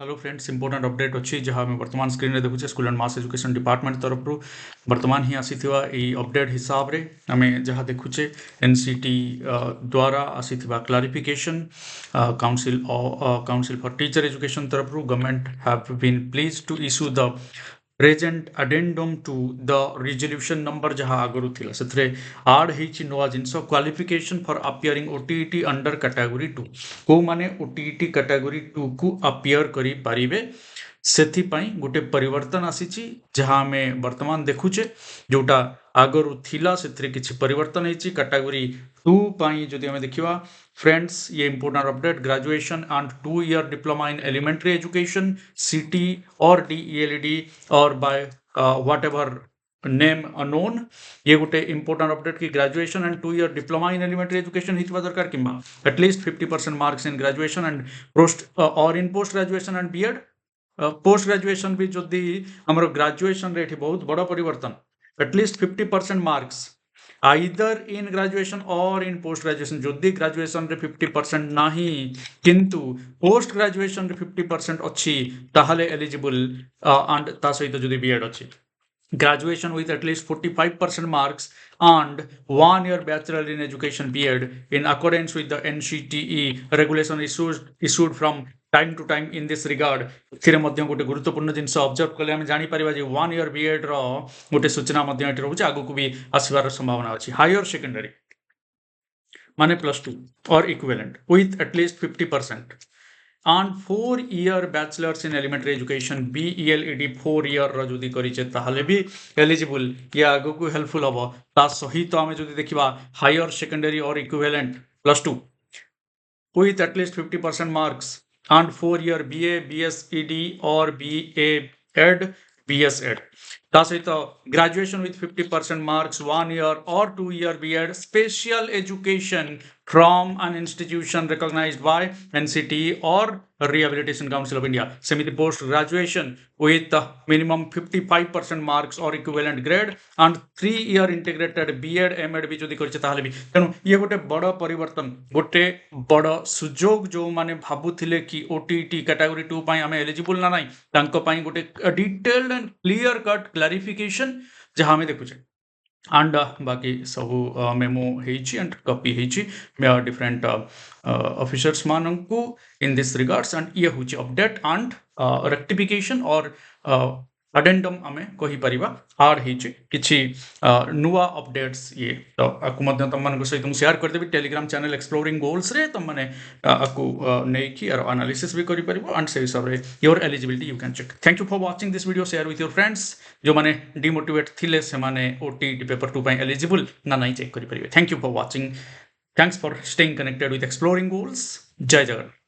Hello friends, important update अच्छी जहाँ आम बर्तमान स्क्रीन में देखुचे school and mass education department तरफ बर्तमान ही आसीथिबा एई अपडेट हिसाब रे आम जहाँ देखुचे एनसीटी द्वारा आसीथिबा clarification council for teacher education तरफ government have been pleased to issue the present addendum to the resolution number जहाँ आगु थिला से आड होइछि नवा जिनस qualification for appearing OTET under category 2 को माने ओटीईटी कैटेगरी 2 को अपियर करि पारिबे सेथिपाई गोटे परिवर्तन आसीछि जहाँ आमे वर्तमान देखुचे जोटा आगरु थिला सेथिरे किछि परिवर्तन होइछि कैटेगरी 2 पाई जदि आमे देखिबा फ्रेंड्स ये important update graduation and 2 year diploma in elementary education CT और डीईएलडी और by whatever name unknown ये गोटे इंपोर्टेंट अपडेट की graduation and 2 year diploma in elementary education हितवा दरकार किंबा at least 50% marks in graduation and post और in post graduation and BEd post graduation भी जदि हमर ग्रेजुएशन रे बहुत बड़ परिवर्तन at least 50% marks either in graduation और इन पोस्ट ग्रेजुएशन जदि ग्रेजुएशन रे 50% नाही किंतु पोस्ट ग्रेजुएशन रे 50% अच्छी ताहले एलिजिबल एंड ता सहित जदि बीएड अच्छी graduation with at least 45% marks and 1 year bachelor in education BEd in accordance with the NCTE regulation issued from time to time in this regard थिरे मध्य गोटे गुरुत्वपूर्ण जिनस ऑब्जर्व कले हम जानि परिबा जे 1 year BEd रो गोटे सूचना मध्य एठी रहउछ आगु को भी आसीबार संभावना अछि हायर सेकेंडरी माने +2 और equivalent with at least 50% and 4 year bachelors in elementary education BELED 4 year रो जदि करिचे ताहले भी एलिजिबल या आगु को हेल्पफुल हबो ता सहित आमे जदि देखिबा हायर सेकेंडरी और equivalent +2 with at least 50% marks and 4 year BA BSED or BA-ED BS-ED ता सहित graduation with 50% marks 1 year or 2 year BEd special education from an institution recognized by NCTE or Rehabilitation Council of India सेमिति post graduation with minimum 55% marks or equivalent grade and 3 year integrated BEd MEd भी जदि करछे ताहले भी तेनु ये गोटे बड़ परिवर्तन गोटे बड़ सुजोग जो माने भाबुथिले कि ओटीटी कैटेगरी 2 पाई हमें एलिजिबल ना नाही तांको पाई गोटे detailed and clear cut clarification जहां हमें देखुछे and बाकी सबू मेमो हेची एंड कॉपी हेची डिफरेंट ऑफिसर्स मानंकु इन दिस रिगार्ड्स एंड ये होची अपडेट एंड रेक्टिफिकेशन और अडेंडम आमे कहि परिबा आड हेची किछि नुवा अपडेट्स ये तो आकु मध्य तम मानको सहित हम शेयर कर देबी टेलीग्राम चैनल एक्सप्लोरिंग गोल्स रे तम माने आकु नेकी और एनालिसिस भी करि परिबो एंड से हिसाब रे your eligibility you can check thank you for watching this video share with your friends जो माने डिमोटिवेट थिले से माने ओटीटी पेपर 2 पाई एलिजिबल ना नहीं चेक करि परिबे thank you for watching thanks for staying connected with exploring goals Jay Jagannath.